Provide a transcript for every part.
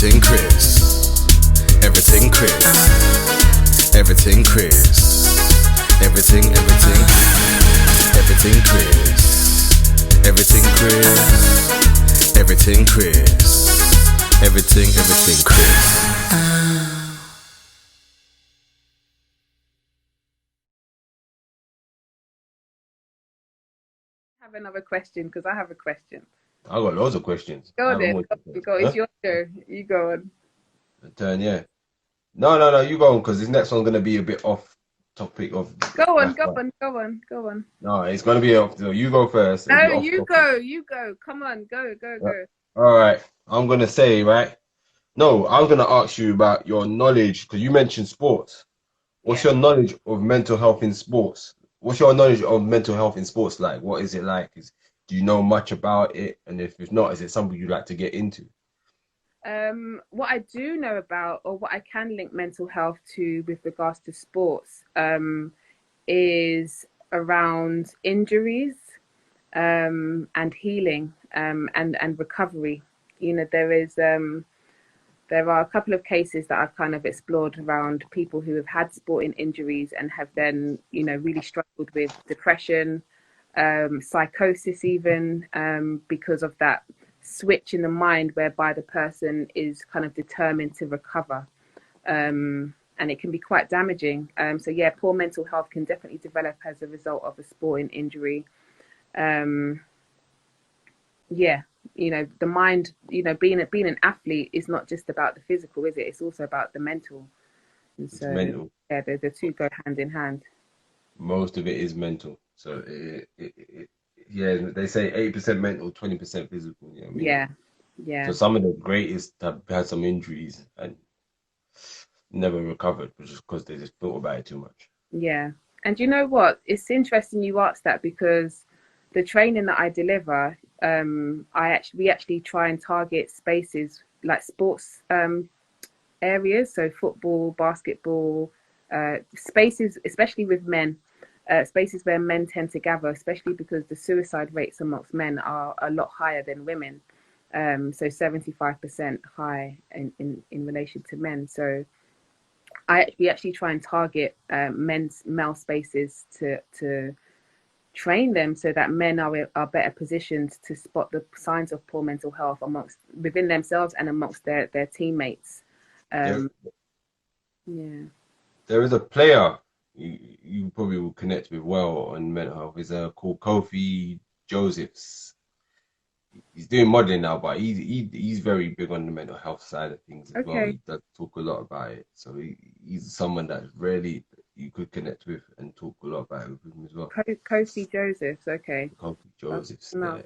Everything Chris. Everything Chris. Everything Chris. Everything Chris. Everything Chris. Everything Chris. Everything Chris. Have another question because I have a question. I got loads of questions. I Go have then. more. Go. Huh? It's your show. You go on. Turn, yeah. No. You go on because this next one's gonna be a bit off topic of Go on. that's Go why. on. Go on. Go on. No, it's gonna be off. So you go first. It'll No, be off you topic. go. You go. Come on. Go. Go. Yeah. Go. All right. I'm gonna say right. No, I was gonna ask you about your knowledge because you mentioned sports. What's Yeah. your knowledge of mental health in sports? What's your knowledge of mental health in sports like? What is it like? Do you know much about it? And if not, is it something you'd like to get into? What I do know about, or what I can link mental health to with regards to sports, is around injuries, and healing, and recovery. You know, there are a couple of cases that I've kind of explored around people who have had sporting injuries and have then, you know, really struggled with depression, psychosis, even because of that switch in the mind whereby the person is kind of determined to recover. And it can be quite damaging. So, yeah, poor mental health can definitely develop as a result of a sporting injury. Um, yeah, you know, the mind, you know, being an athlete is not just about the physical, is it? It's also about the mental. And It's so, mental. yeah, the two go hand in hand. Most of it is mental. So yeah, they say 80% mental, 20% physical. You know what I mean? Yeah, So yeah, some of the greatest have had some injuries and never recovered, which is because they just thought about it too much. yeah. And you know what? It's interesting you asked that because the training that I deliver, we actually try and target spaces like sports areas, so football, basketball, spaces, especially with men, spaces where men tend to gather, especially because the suicide rates amongst men are a lot higher than women. So 75% high in relation to men. So we actually try and target men's male spaces to train them so that men are better positioned to spot the signs of poor mental health amongst within themselves and amongst their teammates. There, Um, yeah. there is a player you probably will connect with well on mental health. Is called Kofi Josephs. He's doing modeling now, but he's very big on the mental health side of things as well. Okay. He does talk a lot about it. So he's someone that really you could connect with and talk a lot about it with him as well. Kofi Josephs. Okay. Kofi That's Josephs, enough.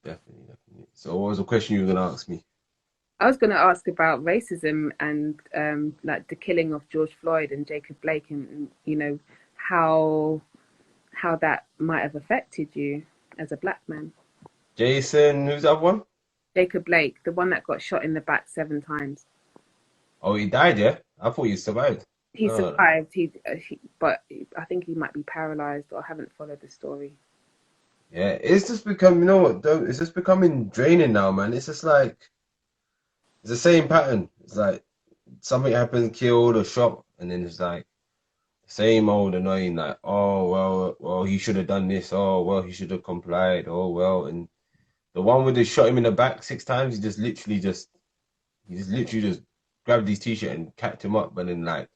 yeah, definitely. So what was the question you were gonna ask me? I was going to ask about racism and like the killing of George Floyd and Jacob Blake, and you know how that might have affected you as a black man. Jason, who's that one? Jacob Blake, the one that got shot in the back 7 times. Oh, he died, yeah? I thought he survived. He No. survived. But I think he might be paralyzed, or I haven't followed the story. Yeah, it's just become, you know what, though? It's just becoming draining now, man. It's just like, it's the same pattern. It's like something happens, killed or shot, and then it's like, same old annoying, like, oh, well, he should have done this. Oh, well, he should have complied. Oh, well. And the one where they shot him in the back 6 times, he just literally just grabbed his t-shirt and capped him up, but then like,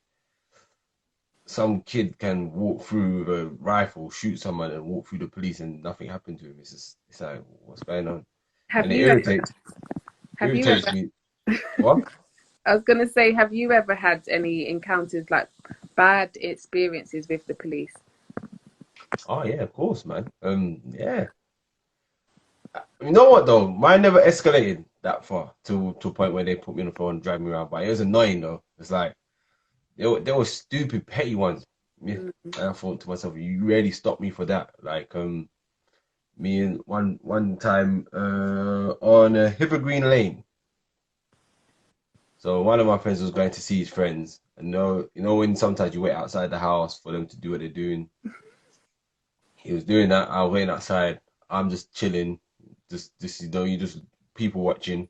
some kid can walk through with a rifle, shoot someone, and walk through the police, and nothing happened to him. It's like what's going on, Have and it you ever? Have you irritates ever? me. What? I was gonna say, have you ever had any encounters like bad experiences with the police? Oh yeah, of course, man. Yeah. You know what though? Mine never escalated that far to a point where they put me on the phone and drag me around. But it was annoying though. It's like they were stupid, petty ones. Yeah. Mm. And I thought to myself, you really stopped me for that. Like me and one time on Hither Green Lane. So one of my friends was going to see his friends, and when sometimes you wait outside the house for them to do what they're doing. He was doing that. I was waiting outside. I'm just chilling, just you just people watching.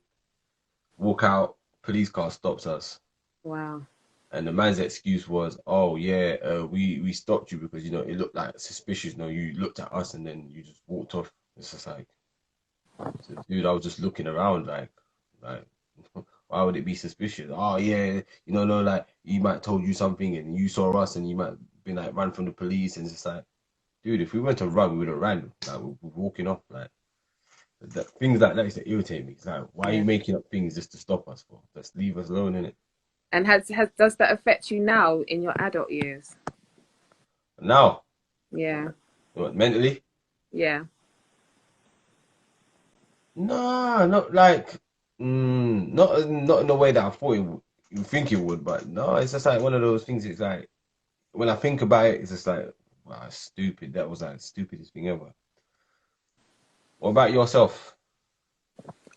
Walk out. police car stops us. Wow. And the man's excuse was, "Oh yeah, we stopped you because it looked like suspicious. No, you looked at us and then you just walked off." It's just like, so, dude, I was just looking around, like, why would it be suspicious? Oh yeah, no, like he might told you something and you saw us and you might been like run from the police, and it's just like, dude, if we went to run, we would have ran. Like we're walking off, like things like that used to irritate me. It's like, why are Yeah. you making up things just to stop us for? Just leave us alone, innit? And does that affect you now in your adult years? Now, Yeah. mentally. Yeah. No, not like, not in the way that I thought you think it would, but no, it's just like one of those things. It's like when I think about it, it's just like, wow, stupid. That was like the stupidest thing ever. What about yourself?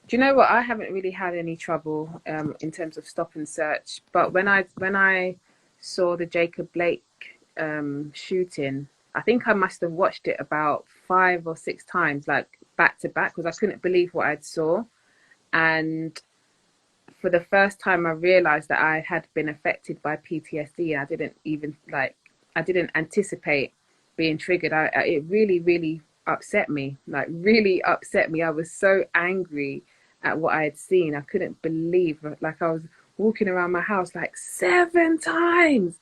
Do you know what? I haven't really had any trouble in terms of stop and search. But when I saw the Jacob Blake shooting, I think I must have watched it about 5 or 6 times, like back to back, because I couldn't believe what I saw. And for the first time, I realized that I had been affected by PTSD, and I didn't anticipate being triggered. It really, really upset me, like really upset me. I was so angry at what I had seen. I couldn't believe, like I was walking around my house like 7 times,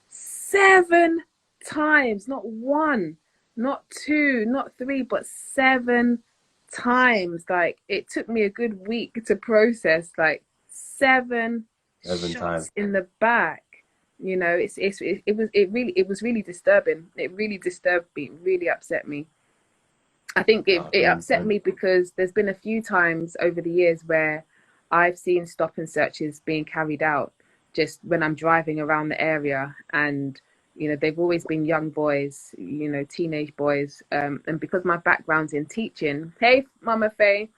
7 times, not one, not two, not three, but 7 times. Like it took me a good week to process, like seven 7 times. shots in the back. It was really disturbing. It really disturbed me. It really upset me. I think it upset me because there's been a few times over the years where I've seen stop and searches being carried out just when I'm driving around the area, and they've always been young boys, teenage boys, and because my background's in teaching, hey Mama Faye,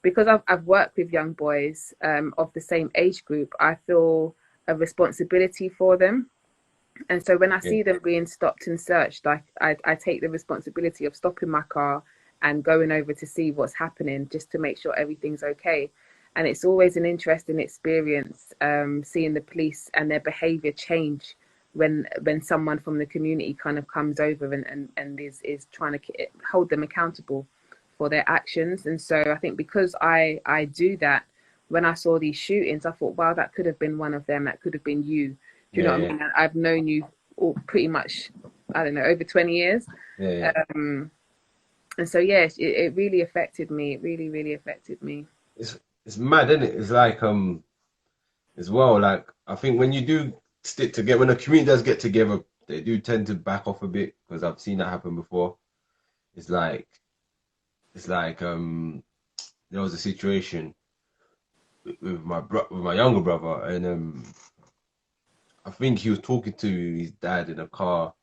because I've worked with young boys of the same age group, I feel a responsibility for them. And so when I Yeah, see them being stopped and searched, I take the responsibility of stopping my car and going over to see what's happening, just to make sure everything's okay. And it's always an interesting experience, seeing the police and their behavior change when someone from the community kind of comes over and is trying to hold them accountable for their actions. And so I think because I do that, when I saw these shootings, I thought, wow, that could have been one of them. That could have been you. Do you know yeah, what I mean? I've known you all pretty much, I don't know, over 20 years. yeah. And so, yes, it really affected me. It really, really affected me. It's mad, isn't it? It's like as well. Like I think when you do stick together, when a community does get together, they do tend to back off a bit because I've seen that happen before. It's like there was a situation with with my younger brother, and I think he was talking to his dad in a car.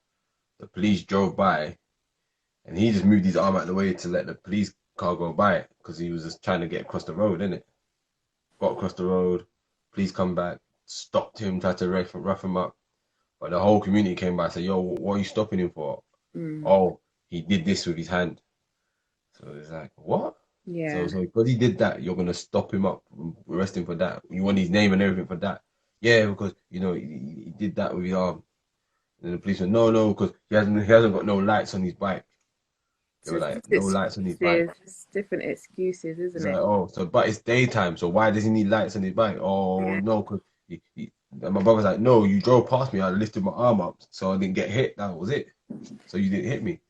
The police drove by, and he just moved his arm out of the way to let the police car go by because he was just trying to get across the road, innit? Got across the road, police come back, stopped him, tried to rough him up. But the whole community came by and said, "Yo, what are you stopping him for?" Mm, Oh, he did this with his hand. So it's like, what? yeah. So because he did that, you're gonna stop him up, arrest him for that. You want his name and everything for that. Yeah, because he did that with his arm. And the police went, no, because he hasn't got no lights on his bike. They were like, no lights on his bike. It's different excuses, It's isn't like, it? oh, so but it's daytime, so why does he need lights on his bike? Oh Yeah. no, because and my brother's like, no, you drove past me, I lifted my arm up, so I didn't get hit. That was it. So you didn't hit me.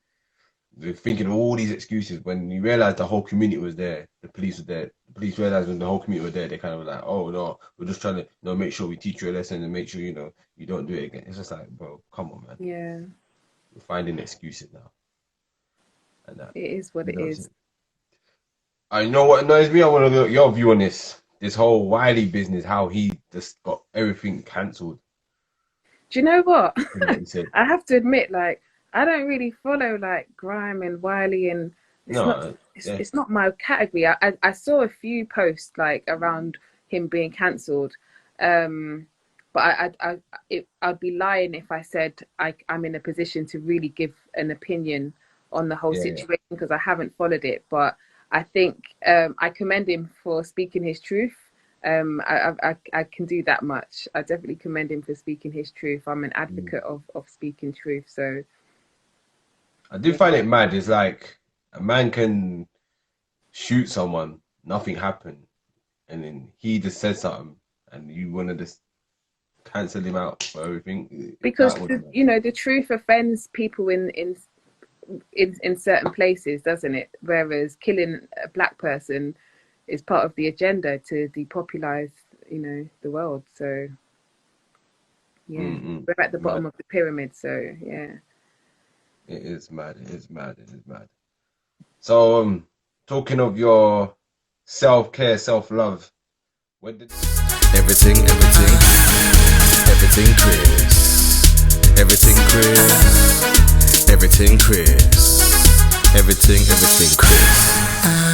They're thinking of all these excuses. When you realize the whole community was there, the police were there. The police realized when the whole community were there, they kind of were like, oh no, we're just trying to make sure we teach you a lesson and make sure you don't do it again. It's just like, bro, come on, man. Yeah. We're finding excuses now. And that, It is what you it know, is. I know what annoys me. I want to get your view on this whole Wiley business. How he just got everything cancelled Do you know what? from what he said. I have to admit, like, I don't really follow like grime and Wiley, and it's not No, yeah, it's not my category. I saw a few posts like around him being cancelled, um, but I'd be lying if I said I'm in a position to really give an opinion on the whole yeah, situation because I haven't followed it. But I think I commend him for speaking his truth. I can do that much. I definitely commend him for speaking his truth. I'm an advocate of speaking truth. So I do find it mad. It's like a man can shoot someone, nothing happened, and then he just said something, and you want to just cancel him out for everything. because That was you know, the truth offends people in certain places, doesn't it? Whereas killing a black person is part of the agenda to depopularize, you know, the world. So yeah, we're at the bottom of the pyramid. So yeah, it is mad. It is mad. It is mad. So talking of your self-care, self-love, when did Everything, Chris. Everything, Chris. Everything, Chris. Everything, Chris.